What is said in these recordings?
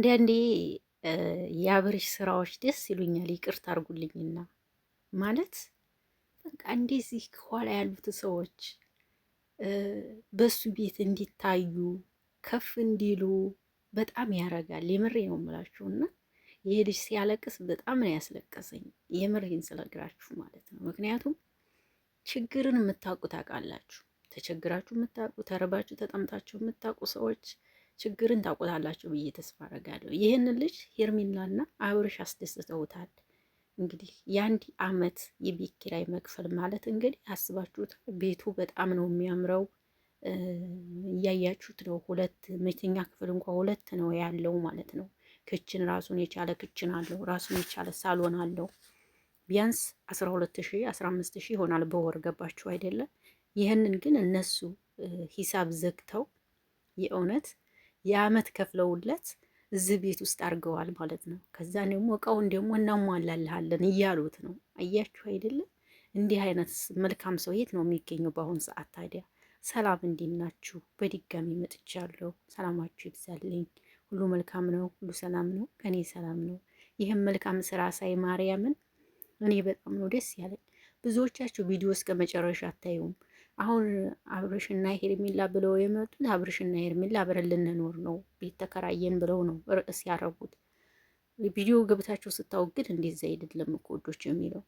አንዳንዴ የአብርሽ ስራዎች ደስ ይሉኛል። ይቅርታ አድርጉልኝና ማለት በቃ እንደዚህ ከኋላ ያሉት ሰዎች በሱ ቤት እንዲታዩ ከፍ እንዲሉ በጣም ያረጋል። የምሬ ነው የምላችሁ። እና ይሄ ልጅ ሲያለቅስ በጣም ነው ያስለቀሰኝ። የምሬን ስለግራችሁ ማለት ነው። ምክንያቱም ችግርን የምታውቁ ታውቃላችሁ። ተቸግራችሁ የምታውቁ ተርባችሁ ተጠምታችሁ የምታውቁ ሰዎች ችግርን ታውቁታላችሁ ብዬ ተስፋ አደርጋለሁ። ይህንን ልጅ ሄርሜላና አብርሽ አስደስተውታል። እንግዲህ የአንድ አመት የቤት ኪራይ መክፈል ማለት እንግዲህ አስባችሁት፣ ቤቱ በጣም ነው የሚያምረው። እያያችሁት ነው። ሁለት መተኛ ክፍል እንኳ ሁለት ነው ያለው ማለት ነው። ክችን ራሱን የቻለ ክችን አለው። ራሱን የቻለ ሳሎን አለው። ቢያንስ 12,000 15,000 ይሆናል በወር ገባችሁ አይደለም? ይህንን ግን እነሱ ሂሳብ ዘግተው የእውነት የአመት ከፍለውለት እዚህ ቤት ውስጥ አድርገዋል ማለት ነው። ከዛ ደግሞ እቃውን ደግሞ እናሟላልሃለን እያሉት ነው። አያችሁ አይደለም? እንዲህ አይነት መልካም ሰው የት ነው የሚገኘው በአሁን ሰዓት? ታዲያ ሰላም፣ እንዴት ናችሁ? በድጋሚ መጥቻለሁ። ሰላማችሁ ይብዛልኝ። ሁሉ መልካም ነው፣ ሁሉ ሰላም ነው፣ ከኔ ሰላም ነው። ይህም መልካም ስራ ሳይ ማርያምን እኔ በጣም ነው ደስ ያለኝ። ብዙዎቻችሁ ቪዲዮ እስከ መጨረሻ አታዩም። አሁን አብርሽና ሄርሜላ ብለው የመጡት አብርሽና ሄርሜላ አብረን ልንኖር ነው፣ ቤት ተከራየን ብለው ነው ርዕስ ያደረጉት። ቪዲዮ ገብታችሁ ስታውቅ ግን እንደዛ አይደለም እኮ ወዶች የሚለው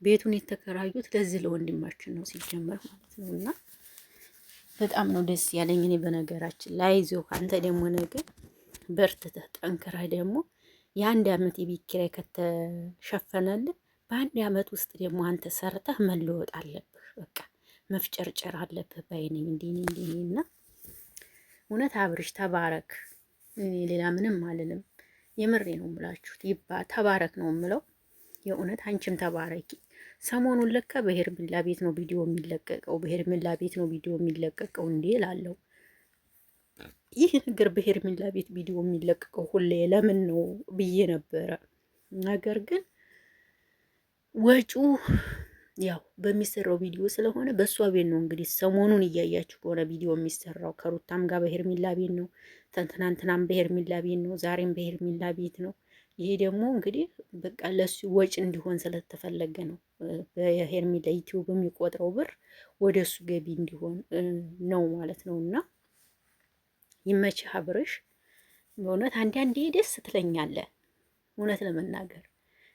ቤቱን የተከራዩት ለዚህ ለወንድማችን ነው ሲጀመር ማለት ነው። እና በጣም ነው ደስ ያለኝ እኔ በነገራችን ላይ አይዞህ፣ አንተ ደግሞ ነገር በርትተህ ጠንክረህ ደግሞ የአንድ አመት የቤት ኪራይ ከተሸፈነልህ በአንድ አመት ውስጥ ደግሞ አንተ ሰርተህ መለወጥ አለብህ። በቃ መፍጨርጨር አለብህ ባይነኝ እንዲህ እና እውነት አብርሽ ተባረክ። ሌላ ምንም አልልም። የምሬ ነው የምላችሁት። ተባረክ ነው የምለው። የእውነት አንቺም ተባረኪ። ሰሞኑን ለካ በሄርሜላ ቤት ነው ቪዲዮ የሚለቀቀው፣ በሄርሜላ ቤት ነው ቪዲዮ የሚለቀቀው እንዴ እላለሁ። ይህ ነገር በሄርሜላ ቤት ቪዲዮ የሚለቀቀው ሁሌ ለምን ነው ብዬ ነበረ። ነገር ግን ወጪው ያው በሚሰራው ቪዲዮ ስለሆነ በእሷ ቤት ነው እንግዲህ ሰሞኑን እያያችሁ ከሆነ ቪዲዮ የሚሰራው ከሩታም ጋር በሄርሜላ ቤት ነው፣ ትናንትናም በሄርሜላ ቤት ነው፣ ዛሬም በሄርሜላ ቤት ነው። ይሄ ደግሞ እንግዲህ በቃ ለሱ ወጪ እንዲሆን ስለተፈለገ ነው። በሄርሜላ ዩቲዩብ የሚቆጥረው ብር ወደ እሱ ገቢ እንዲሆን ነው ማለት ነው። እና ይመችህ አብርሽ፣ በእውነት አንዳንዴ ደስ ትለኛለህ። እውነት ለመናገር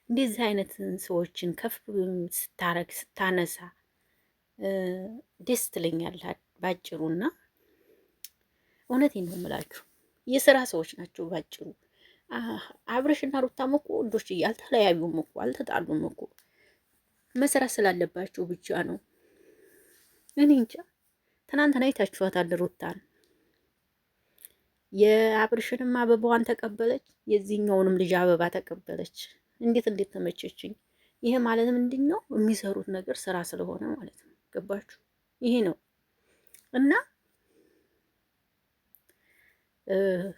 እንደዚህ አይነት ሰዎችን ከፍ ስታረግ ስታነሳ ደስ ትለኛለህ ባጭሩና እውነቴን ነው የምላችሁ የስራ ሰዎች ናቸው ባጭሩ። አብርሽና ሩታም እኮ ወንዶች አልተለያዩም እኮ አልተጣሉም እኮ መስራት ስላለባቸው ብቻ ነው። እኔ እንጃ ትናንትና አይታችኋታል ሩታን የአብርሽንም አበባዋን ተቀበለች፣ የዚህኛውንም ልጅ አበባ ተቀበለች። እንዴት ተመቸችኝ። ይሄ ማለት ምንድን ነው? የሚሰሩት ነገር ስራ ስለሆነ ማለት ነው። ገባችሁ? ይሄ ነው እና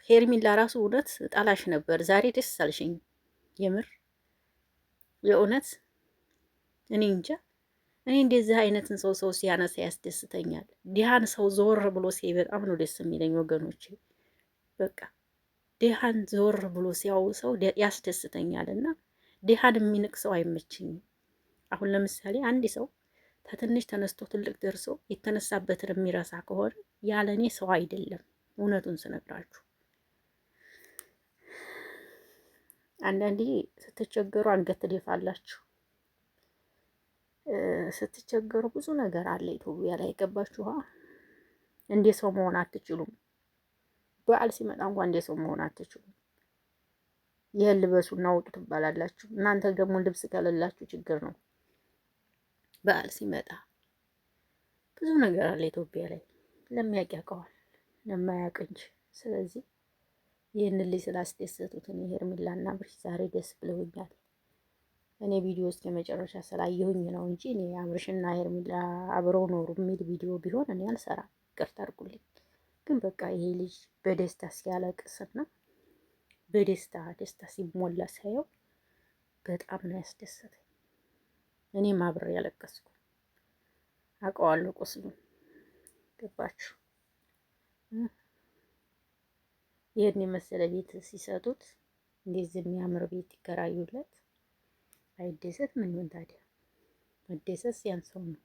ሄርሜላ ራሱ እውነት ጣላሽ ነበር። ዛሬ ደስ አልሽኝ። የምር የእውነት እኔ እንጃ። እኔ እንደዚህ አይነትን ሰው ሲያነሳ ያስደስተኛል። ድሃን ሰው ዞር ብሎ ሲያይ በጣም ነው ደስ የሚለኝ ወገኖች። በቃ ድሃን ዞር ብሎ ሲያው ሰው ያስደስተኛል። እና ድሃን የሚንቅ ሰው አይመችኝም። አሁን ለምሳሌ አንድ ሰው ከትንሽ ተነስቶ ትልቅ ደርሶ የተነሳበትን የሚረሳ ከሆነ ያለ እኔ ሰው አይደለም። እውነቱን ስነግራችሁ አንዳንዴ ስትቸገሩ አንገት ትደፋላችሁ። ስትቸገሩ ብዙ ነገር አለ ኢትዮጵያ ላይ ገባችሁ። እንደ ሰው መሆን አትችሉም። በዓል ሲመጣ እንኳን እንደ ሰው መሆን አትችሉም። ይሄን ልበሱና ውጡ ትባላላችሁ። እናንተ ደግሞ ልብስ ከሌላችሁ ችግር ነው። በዓል ሲመጣ ብዙ ነገር አለ ኢትዮጵያ ላይ። ለሚያውቅ ያውቀዋል፣ ለማያውቅ እንጂ። ስለዚህ ይህንን ልጅ ስላስደሰቱት እኔ ሄርሜላና አብርሽ ዛሬ ደስ ብለውኛል። እኔ ቪዲዮ እስከ መጨረሻ ስላየሁኝ ነው እንጂ እኔ አብርሽና ሄርሜላ አብረው ኖሩ የሚል ቪዲዮ ቢሆን እኔ አልሰራም። ይቅርታ አድርጉልኝ። ግን በቃ ይሄ ልጅ በደስታ ሲያለቅስና ደስታ ሲሞላ ሳየው በጣም ነው ያስደሰተኝ። እኔም አብሬ ያለቀስኩ አውቀዋለሁ ቁስሉን። ገባችሁ? ይሄን የመሰለ ቤት ሲሰጡት እንደዚህ የሚያምር ቤት ይከራዩለት አይደሰት? ምን ይሆን ታዲያ? መደሰት ሲያንሰው ነው።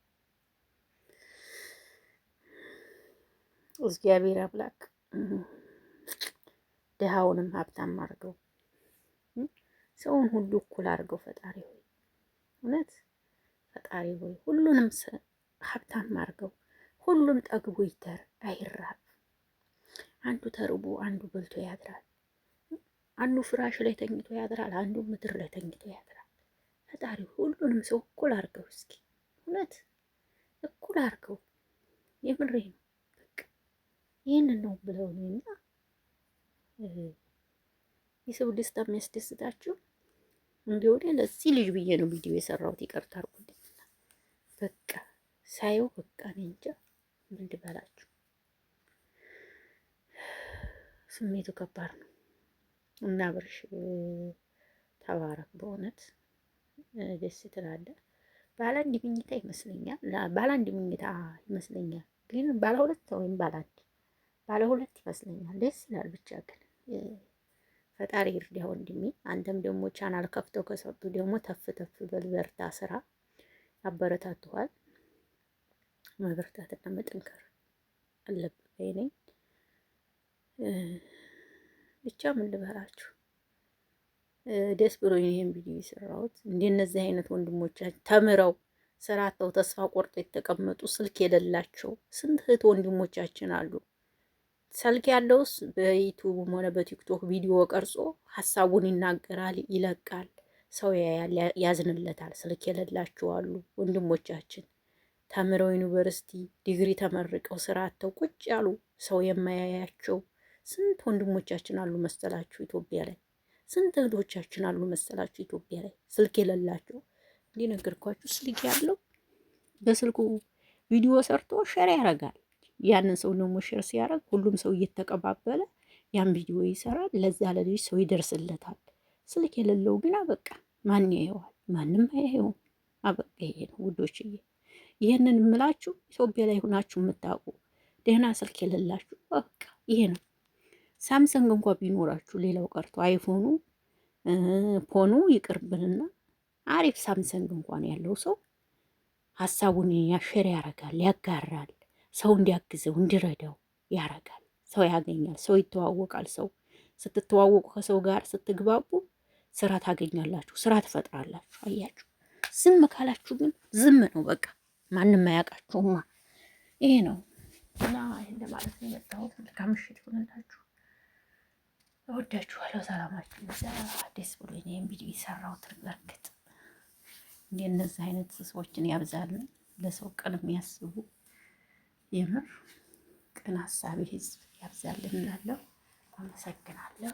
እግዚአብሔር አምላክ ድሃውንም ሀብታም አድርገው፣ ሰውን ሁሉ እኩል አድርገው። ፈጣሪ ሆይ እውነት ፈጣሪ ሆይ ሁሉንም ሀብታም አድርገው። ሁሉም ጠግቦ ይተር አይራብ። አንዱ ተርቦ አንዱ በልቶ ያድራል። አንዱ ፍራሽ ላይ ተኝቶ ያድራል፣ አንዱ ምድር ላይ ተኝቶ ያድራል። ፈጣሪ ሁሉንም ሰው እኩል አድርገው። እስኪ እውነት እኩል አድርገው። የምሬ ነው። በቃ ይህንን ነው ብለው ነውና የሰው ደስታ የሚያስደስታችሁ እንዲሆነ ለዚህ ልጅ ብዬ ነው ቪዲዮ የሰራሁት። ይቅርታ አድርጉልኝ። በቃ ሳየው በቃ እኔ እንጃ ምን ልበላችሁ፣ ስሜቱ ከባድ ነው እና ብርሽ ተባረክ። በእውነት ደስ ትላለህ። ባለ አንድ መኝታ ይመስለኛል፣ ባለ አንድ መኝታ ይመስለኛል፣ ግን ባለ ሁለት ወይም ባለ ሁለት ይመስለኛል። ደስ ይላል ብቻ ግን ፈጣሪ ይርዳ ወንድሜ። አንተም ደግሞ ቻናል ከፍተው ከሰጡ ደግሞ ተፍ ተፍ በል፣ በርታ፣ ስራ ያበረታቱሃል። መበርታትና መጠንከር አለብህ። እኔ ብቻ ምን ልበላችሁ ደስ ብሎኝ ይሄን ቪዲዮ የሰራሁት። እንደነዚህ አይነት ወንድሞቻችን ተምረው ስራ አጥተው ተስፋ ቆርጠው የተቀመጡ ስልክ የሌላቸው ስንት እህት ወንድሞቻችን አሉ። ስልክ ያለውስ በዩቲዩብም ሆነ በቲክቶክ ቪዲዮ ቀርጾ ሀሳቡን ይናገራል፣ ይለቃል፣ ሰው ያያል፣ ያዝንለታል። ስልክ የሌላቸው አሉ ወንድሞቻችን ተምረው ዩኒቨርሲቲ ዲግሪ ተመርቀው ስራ አጥተው ቁጭ ያሉ ሰው የማያያቸው ስንት ወንድሞቻችን አሉ መሰላችሁ ኢትዮጵያ ላይ። ስንት እህቶቻችን አሉ መሰላችሁ ኢትዮጵያ ላይ ስልክ የሌላቸው። እንደነገርኳችሁ ስልክ ያለው በስልኩ ቪዲዮ ሰርቶ ሼር ያደርጋል። ያንን ሰው ደግሞ ሼር ሲያደርግ ሁሉም ሰው እየተቀባበለ ያን ቪዲዮ ይሰራል። ለዛ ለልጅ ሰው ይደርስለታል። ስልክ የሌለው ግን አበቃ፣ ማን ያየዋል? ማንም አያየውም። አበቃ። ይሄ ነው ውዶችዬ። ይሄንን የምላችሁ ኢትዮጵያ ላይ ሆናችሁ የምታውቁ ደህና ስልክ የሌላችሁ በቃ ይሄ ነው። ሳምሰንግ እንኳ ቢኖራችሁ ሌላው ቀርቶ አይፎኑ ፎኑ ይቅርብንና አሪፍ ሳምሰንግ እንኳን ያለው ሰው ሀሳቡን ያሸር ያረጋል፣ ያጋራል። ሰው እንዲያግዘው እንዲረዳው ያረጋል። ሰው ያገኛል፣ ሰው ይተዋወቃል። ሰው ስትተዋወቁ ከሰው ጋር ስትግባቡ ስራ ታገኛላችሁ፣ ስራ ትፈጥራላችሁ። አያችሁ። ዝም ካላችሁ ግን ዝም ነው በቃ፣ ማንም አያውቃችሁማ። ይሄ ነው እና ይሄን ለማለት ነው የመጣሁት። መልካም ምሽት ይሁንላችሁ። እወዳችኋለሁ። ሰላማችሁ ይብዛ። ደስ ብሎኝ ይሄን ቪዲዮ የሰራሁት በርግጥ እንደነዚህ አይነት ሰዎችን ያብዛልን። ለሰው ቅን የሚያስቡ የምር ቅን ሀሳቢ ህዝብ ያብዛልን እላለሁ። አመሰግናለሁ።